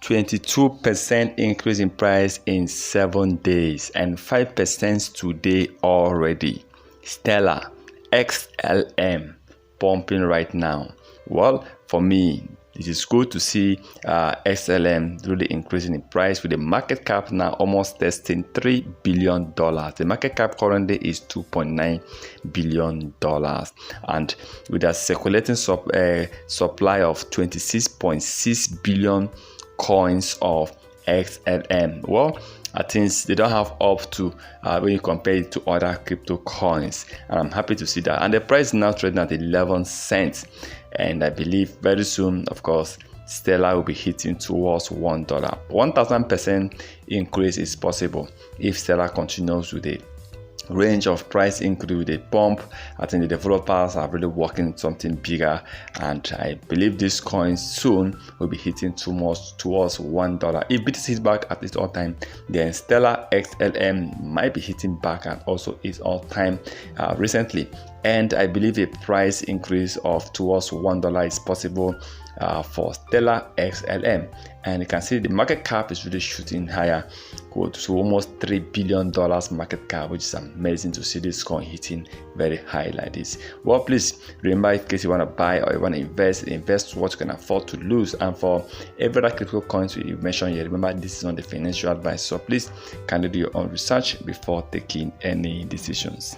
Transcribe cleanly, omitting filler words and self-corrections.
22% increase in price in 7 days and 5% today already. Stellar, XLM pumping right now. Well, for me, it is good to see XLM really increasing in price, with the market cap now almost testing $3 billion. The market cap currently is $2.9 billion. And with a circulating supply of 26.6 billion coins of XLM, well, I think they don't have up to when you compare it to other crypto coins, and I'm happy to see that. And the price is now trading at 11 cents, and I believe very soon, of course, Stellar will be hitting towards $1. 1000% increase is possible if Stellar continues with it. Range of price increase with a pump. I think the developers are really working on something bigger, and I believe this coin soon will be hitting towards $1. If BTC hits back at its all-time, then Stellar XLM might be hitting back at also its all-time recently, and I believe a price increase of towards $1 is possible for Stellar XLM. And you can see the market cap is really shooting higher, go to almost $3 billion market cap, which is amazing to see this coin hitting very high like this. Well, please remember, in case you want to buy or you want to invest what you can afford to lose. And for every other crypto coins we mentioned here, remember, this is not the financial advice, so please kindly do your own research before taking any decisions.